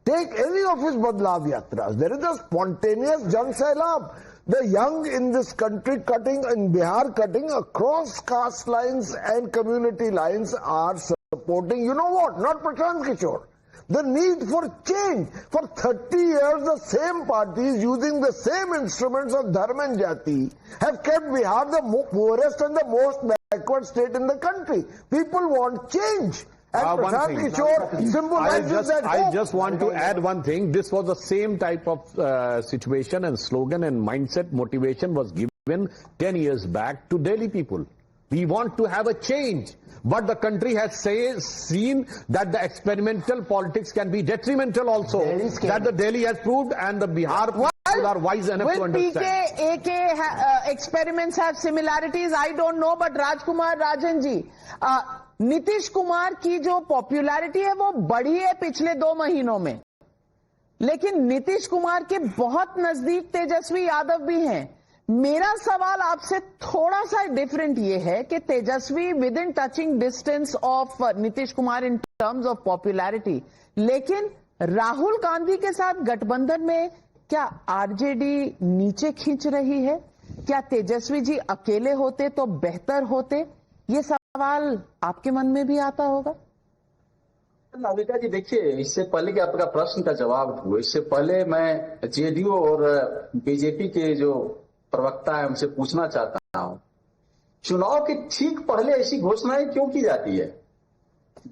Take any of his Badlav Yatras. There is a spontaneous Jan Sailab. The young in this country cutting, in Bihar cutting across caste lines and community lines are supporting, you know what, not Prashant Kishore. The need for change. For 30 years, the same parties using the same instruments of Dharma and Jati have kept Bihar the poorest and the most backward state in the country. People want change. And Prashant Kishore symbolizes that hope.
I just want to add one thing. This was the same type of situation and slogan and mindset motivation was given 10 years back to Delhi people. We want to have a change. But the country has seen that the experimental politics can be detrimental also. That the Delhi has proved, and the Bihar people are wise enough to understand.
Will PK, AK experiments have similarities? I don't know, but Rajkumar Rajan ji, Nitish Kumar की जो popularity है वो बढ़ी है पिछले 2 महीनों में, लेकिन नीतीश कुमार के बहुत नजदीक तेजस्वी यादव भी हैं। मेरा सवाल आपसे थोड़ा सा डिफरेंट ये है कि Tejashwi within touching distance of Nitish Kumar in terms of popularity, लेकिन राहुल गांधी के साथ गठबंधन में क्या आरजेडी नीचे खींच रही है? क्या तेजस्वी जी अकेले होते तो बेहतर होते? ये सवाल आपके मन में भी आता होगा?
नाविका जी, देखिए, इससे पहले कि आपका प्रश्न का जवाब दूं, इससे पहले मैं जेडीयू और बीजेपी के जो प्रवक्ता है उनसे पूछना चाहता हूं, चुनाव के ठीक पहले ऐसी घोषणाएं क्यों की जाती है?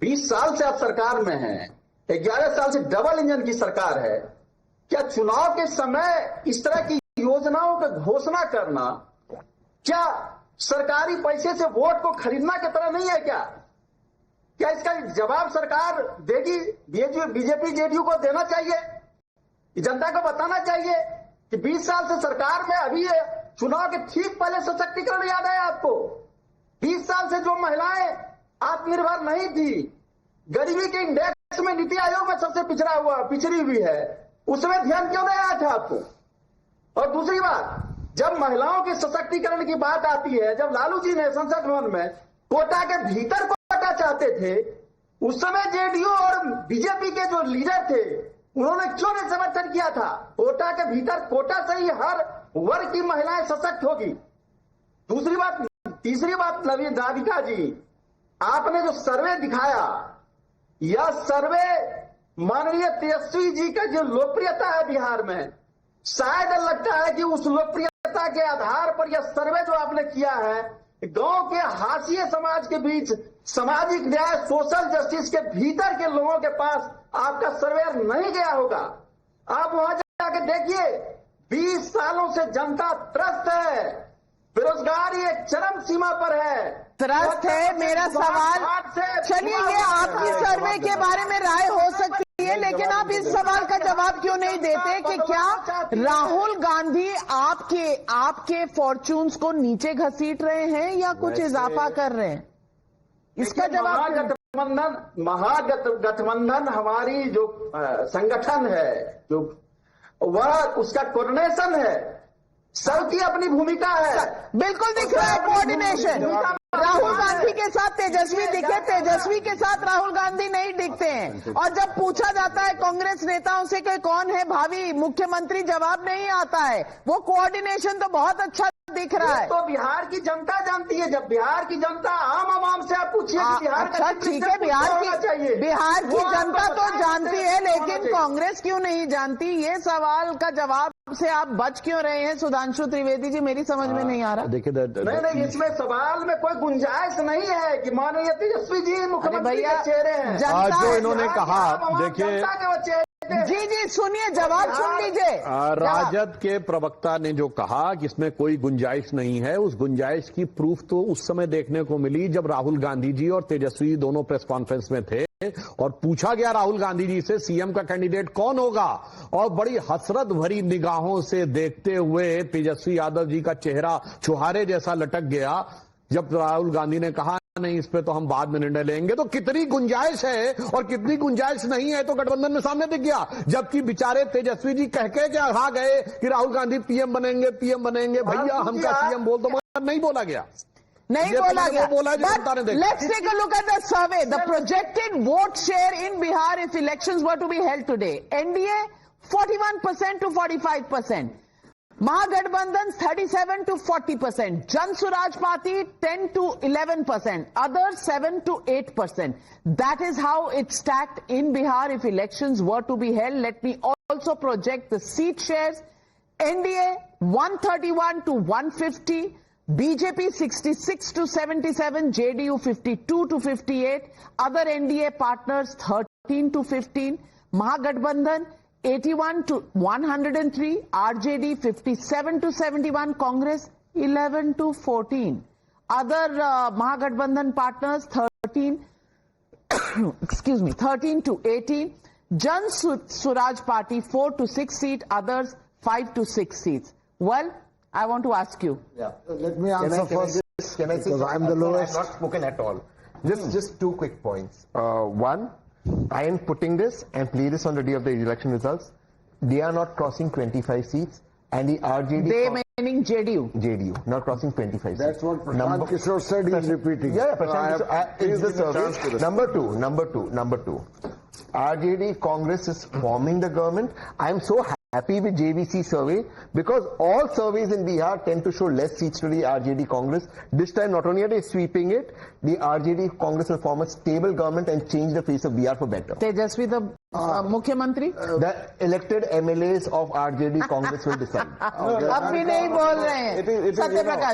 20 साल से आप सरकार में हैं, 11 साल से डबल इंजन की सरकार है। क्या चुनाव के समय इस तरह की योजनाओं का घोषणा करना क्या सरकारी पैसे से वोट को खरीदना की तरह नहीं है? क्या इसका जवाब सरकार देगी? बीजेपी जेडीयू को देना चाहिए, जनता को बताना चाहिए कि 20 साल से सरकार में, अभी चुनाव के ठीक पहले सशक्तिकरण याद है आपको? 20 साल से जो महिलाएं आत्मनिर्भर नहीं थी, गरीबी के इंडेक्स में नीति आयोग में सबसे पिछड़ी हुई है, उसमें ध्यान क्यों नहीं आया था आपको? और दूसरी बात, जब महिलाओं के सशक्तिकरण की बात आती है, जब लालू जी ने संसद भवन में कोटा के भीतर कोटा चाहते थे, उस समय जेडीयू और बीजेपी के जो लीडर थे उन्होंने क्यों नहीं समर्थन किया था? कोटा के भीतर कोटा से ही हर वर्ग की महिलाएं सशक्त होगी। दूसरी बात, तीसरी बात, नवीन राधिका जी, आपने जो सर्वे दिखाया, यह सर्वे माननीय तेजस्वी जी का जो लोकप्रियता है बिहार में, शायद लगता है कि उस लोकप्रियता के आधार पर यह सर्वे जो आपने किया है, गांव के हाशिए समाज के बीच सामाजिक न्याय, सोशल जस्टिस के भीतर के लोगों के पास आपका सर्वे नहीं गया होगा। आप वहां जाकर देखिए, 20 सालों से जनता त्रस्त है, बेरोजगारी एक चरम सीमा पर है,
त्रस्त है। मेरा सवाल, चलिए ये आपकी सर्वे के बारे में राय हो सकती है, लेकिन आप इस सवाल का जवाब क्यों नहीं देते कि क्या राहुल गांधी आपके फॉर्च्यून्स को नीचे घसीट रहे हैं या कुछ इजाफा कर रहे हैं? इसका जवाब
महागठबंधन हमारी जो संगठन है, जो वह उसका कोऑर्डिनेशन है, सबकी अपनी भूमिका है।
बिल्कुल दिख रहा है कोऑर्डिनेशन। राहुल गांधी के साथ तेजस्वी दिखे, तेजस्वी के साथ राहुल गांधी नहीं दिखते हैं। और जब पूछा जाता है कांग्रेस नेताओं से कि कौन है भावी मुख्यमंत्री, जवाब नहीं आता है। वो कोऑर्डिनेशन तो बहुत अच्छा दिख रहा है।
तो बिहार की जनता जानती है। जब बिहार की जनता आम से आप पूछिए कि बिहार
अच्छा ठीक है, बिहार की जनता तो जानती है, लेकिन कांग्रेस क्यों नहीं जानती? ये सवाल का जवाब से आप बच क्यों रहे हैं सुधांशु त्रिवेदी जी? मेरी समझ में नहीं आ रहा।
देखिए
नहीं, इसमें सवाल में कोई गुंजाइश नहीं है कि माननीय तेजस्वी जी मुख्यमंत्री के चेहरे हैं।
जो इन्होंने कहा, देखिए
जी सुनिए, जवाब सुन लीजिए।
राजद के प्रवक्ता ने जो कहा कि इसमें कोई गुंजाइश नहीं है, उस गुंजाइश की प्रूफ तो उस समय देखने को मिली जब राहुल गांधी जी और तेजस्वी दोनों प्रेस कॉन्फ्रेंस में थे और पूछा गया राहुल गांधी जी से सीएम का कैंडिडेट कौन होगा, और बड़ी हसरत भरी निगाहों से देखते हुए तेजस्वी यादव जी का चेहरा छुहारे जैसा लटक गया जब राहुल गांधी ने कहा नहीं, इस पे तो हम बाद में निर्णय लेंगे। तो कितनी गुंजाइश है और कितनी गुंजाइश नहीं है तो गठबंधन में सामने दिख गया। जबकि बेचारे तेजस्वी जी कह के क्या आ गए कि राहुल गांधी पीएम बनेंगे, पीएम बनेंगे। भैया हमका सीएम बोल दो, मगर नहीं बोला गया,
नहीं बोला गया।
But
let's take a look at the survey. The projected vote share in Bihar if elections were to be held today. NDA 41% to 45%. Mahagठबंधन 37 to 40%. Jan Swaraj Party 10 to 11%. Others 7 to 8%. That is how it stacked in Bihar if elections were to be held. Let me also project the seat shares. NDA 131 to 150. BJP 66 to 77, JDU 52 to 58, other NDA partners 13 to 15, Mahagठबंधन 81 to 103, RJD 57 to 71, Congress 11 to 14, other Mahagठबंधन partners 13, excuse me, 13 to 18, Jan Swaraj Party 4 to 6 seats, others 5 to 6 seats. Well, I want to ask you.
Yeah. Let me answer first.
Can I say
because I'm the lowest.
I have not spoken at all. Just 2 quick points. One, I am putting this and play this on the day of the election results. They are not crossing 25 seats, and the RJD.
They meaning JDU.
JDU not crossing 25 seats.
That's what Prashant Kishore said. He's repeating.
Yeah, Prashant Kishore. Is the service. Number two. RJD Congress is forming the government. I am so happy with JVC survey because all surveys in Bihar tend to show less seats to the RJD Congress. This time not only are they sweeping it, the RJD Congress will form a stable government and change the face of Bihar for better.
Tejaswi the Mukhyamantri?
The elected MLAs of RJD Congress will decide.
अब भी नहीं बोल रहे हैं.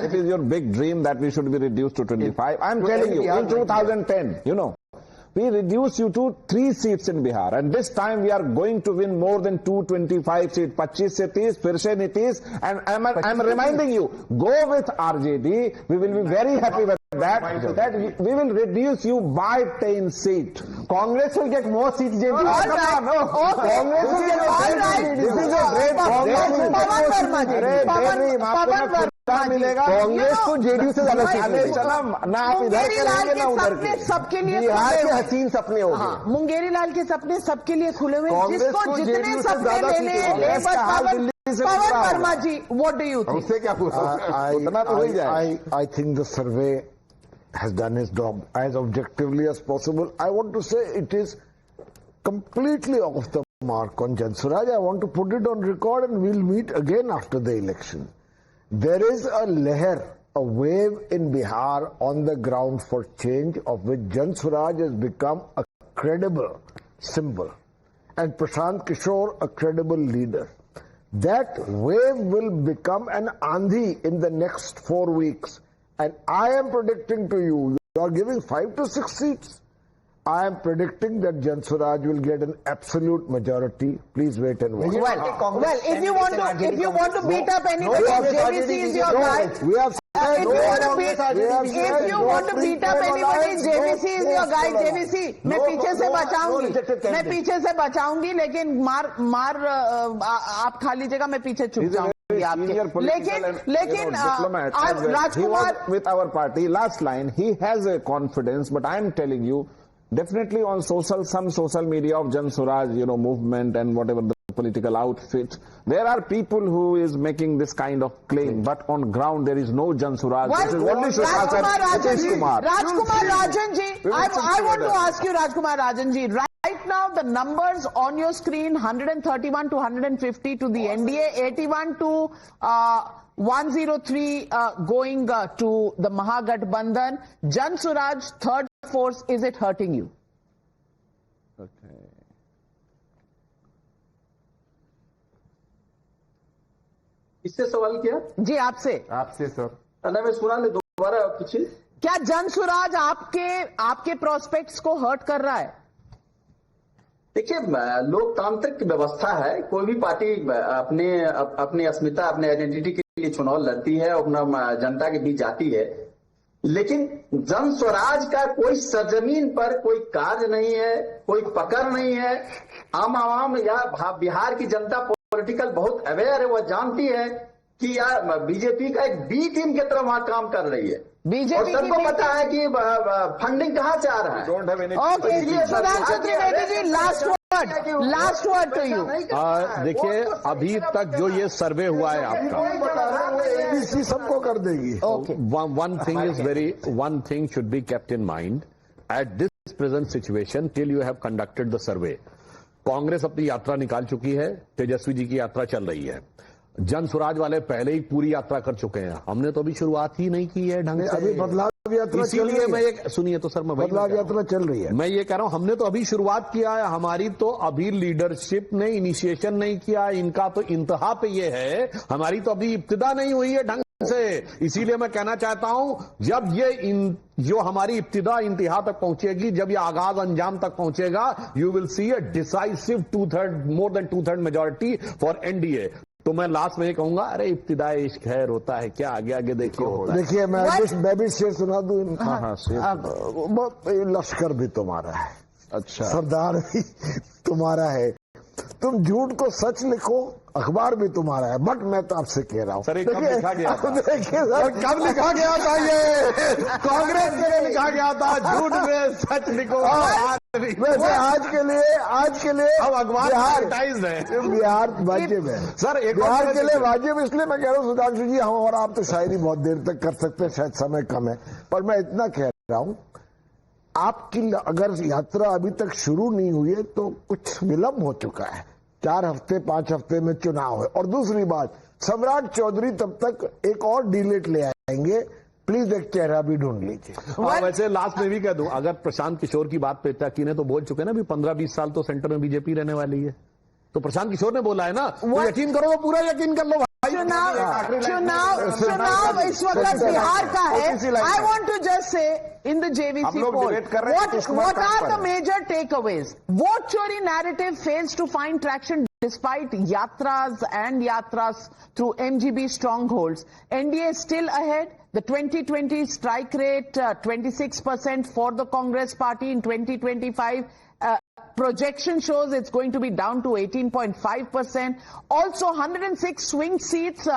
It is your big dream that we should be reduced to 25. I am telling you, in 2010, we reduced you to 3 seats in Bihar, and this time we are going to win more than 225 seats. 25 se 30, fir se Nitish, and I'm reminding you, go with RJD. We will be very happy with that we will reduce you by 10 seats.
Congress will get more seats.
Congress will get more seats.
This is a great Congress को JDU से ज्यादा
मुंगेरी लाल के सपने सबके लिए
बिहार के हसीन सपने हो गए.
मुंगेरी लाल के सपने सबके लिए खुले हुए. जिसको जितने सपने लेने पवन वर्मा जी, what do you think?
उससे क्या पूछो?
I think the survey has done its job as objectively as possible. I want to say it is completely off the mark on Jan Swaraj. I want to put it on record, and we'll meet again after the election. There is a leher, a wave in Bihar on the ground for change, of which Jan Swaraj has become a credible symbol and Prashant Kishore a credible leader. That wave will become an andhi in the next 4 weeks. And I am predicting to you, you are giving 5 to 6 seats. I am predicting that Jan Swaraj will get an absolute majority. Please wait and watch.
Well, if you want to beat up anybody, JVC is your guy.
We have
If you want to beat up anybody, JVC is your guy. JVC, मैं पीछे से बचाऊंगी, लेकिन मार आप खा लीजिएगा, मैं पीछे छुप जाऊंगी आपके. लेकिन राजकुमार
with our party, last line, he has a confidence, but I am telling you, definitely on some social media of Jan Swaraj, movement and whatever the political outfit, there are people who is making this kind of claim, but on ground there is no Jan Swaraj.
This is only Rajkumar Rajan ji, I want to ask you, Rajkumar Rajan ji, right now the numbers on your screen, 131 to 150 to the NDA, 81 to 103 going to the Mahagathbandhan. Jan Swaraj, third force, is it hurting you?
Okay.
इससे सवाल किया
जी
आपसे sir.
मैं सुना ले, दोबारा पूछिए.
क्या जन स्वराज आपके प्रोस्पेक्ट्स को हर्ट कर रहा है?
देखिए, लोकतांत्रिक व्यवस्था है, कोई भी पार्टी अपनी अस्मिता, अपने आइडेंटिटी के लिए चुनाव लड़ती है, अपना जनता के बीच जाती है, लेकिन जन स्वराज का कोई सरजमीन पर कोई कार्य नहीं है, कोई पकड़ नहीं है. आम या बिहार की जनता पॉलिटिकल बहुत अवेयर है, वो जानती है कि यार बीजेपी का एक बी टीम की तरह वहां काम कर रही है. और सबको पता है कि फंडिंग कहाँ से आ रहा है.
Last word to you.
देखिए, अभी तक जो ये सर्वे हुआ है आपका,
इसी सबको कर देगी.
one thing should be kept in mind at this present situation till you have conducted the survey. Congress अपनी यात्रा निकाल चुकी है, तेजस्वी जी की यात्रा चल रही है. जन स्वराज वाले पहले ही पूरी यात्रा कर चुके हैं. हमने तो अभी शुरुआत ही नहीं की है ढंग से.
अभी बदलाव यात्रा
इसीलिए मैं सुनिए तो सर, मैं
बदलाव यात्रा चल रही है.
मैं ये कह रहा हूं, हमने तो अभी शुरुआत किया है. हमारी तो अभी लीडरशिप ने इनिशिएशन नहीं किया. इनका तो इंतहा पे ये है, हमारी तो अभी इब्तिदा नहीं हुई है ढंग से. इसीलिए मैं कहना चाहता हूं, जब ये जो हमारी इब्तिदा इंतहा तक पहुंचेगी, जब ये आगाज अंजाम तक पहुंचेगा, you will see a decisive more than 2/3 majority for NDA. तो मैं लास्ट में ये कहूंगा, अरे इब्तिदाई इश्क है, रोता है क्या, आगे आगे देखिए.
मैं भी शेर सुना दूं. लश्कर भी तुम्हारा है,
अच्छा,
सरदार भी तुम्हारा है. तुम झूठ को सच लिखो, अखबार भी तुम्हारा है. बट मैं तो आपसे कह रहा हूं,
सर, कब लिखा गया था?
देखिए सर,
कब लिखा गया था? ये कांग्रेस के लिए लिखा गया था, झूठ में सच लिखो.
वैसे आज के लिए
अब अखबार एडवर्टाइज है.
बिहार वाजिब है
सर,
बिहार के लिए वाजिब. इसलिए मैं कह रहा हूँ सुधांशु जी, हम और आप तो शायरी बहुत देर तक कर सकते हैं, शायद समय कम है, पर मैं इतना कह रहा हूँ, आपकी अगर यात्रा अभी तक शुरू नहीं हुई है तो कुछ विलंब हो चुका है. 4 हफ्ते 5 हफ्ते में चुनाव है. और दूसरी बात, सम्राट चौधरी तब तक एक और डिलेट ले आएंगे. प्लीज एक चेहरा भी ढूंढ लीजिए.
वैसे लास्ट में भी कह दूं, अगर प्रशांत किशोर की बात पे की ने तो बोल चुके ना, अभी 15-20 साल तो सेंटर में बीजेपी रहने वाली है. तो प्रशांत किशोर ने बोला है ना, तो यकीन करो, वो पूरा यकीन कर लो.
चुनाव इस वक्त बिहार का है. I want to just say in the JVC poll, what are the major takeaways? Vote chori narrative fails to find traction despite yatras through MGB strongholds. NDA is still ahead. The 2020 strike rate 26% for the Congress party in 2025. Projection shows it's going to be down to 18.5%. Also 106 swing seats.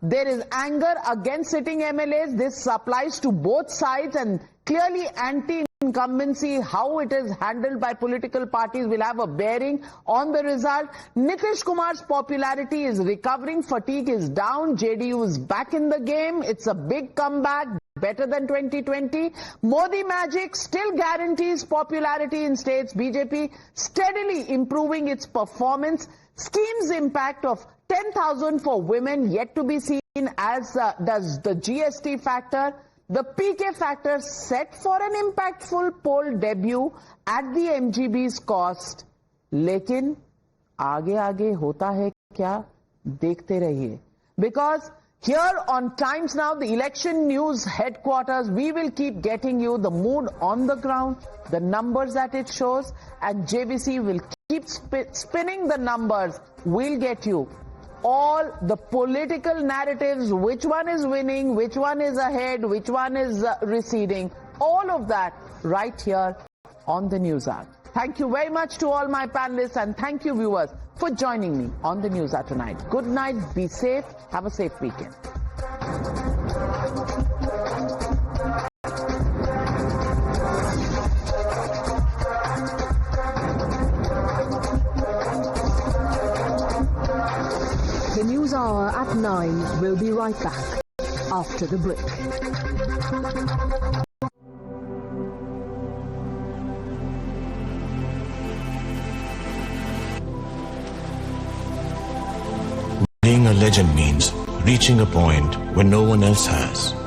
There is anger against sitting MLAs. This applies to both sides, and clearly anti-incumbency, how it is handled by political parties, will have a bearing on the result. Nitish Kumar's popularity is recovering. Fatigue is down. JDU is back in the game. It's a big comeback, better than 2020. Modi magic still guarantees popularity in states. BJP steadily improving its performance. Scheme's impact of 10,000 for women yet to be seen, as does the GST factor. The PK factor set for an impactful poll debut at the MGB's cost. लेकिन आगे आगे होता है क्या, देखते रहिए. Because Here on Times Now, the election news headquarters, we will keep getting you the mood on the ground, the numbers that it shows, and JVC will keep spinning the numbers. We'll get you all the political narratives, which one is winning, which one is ahead, which one is receding, all of that right here on the News Hour. Thank you very much to all my panelists, and thank you viewers for joining me on the News Hour tonight. Good night, be safe, have a safe weekend.
The News Hour at 9 will be right back after the break.
Being a legend means reaching a point where no one else has.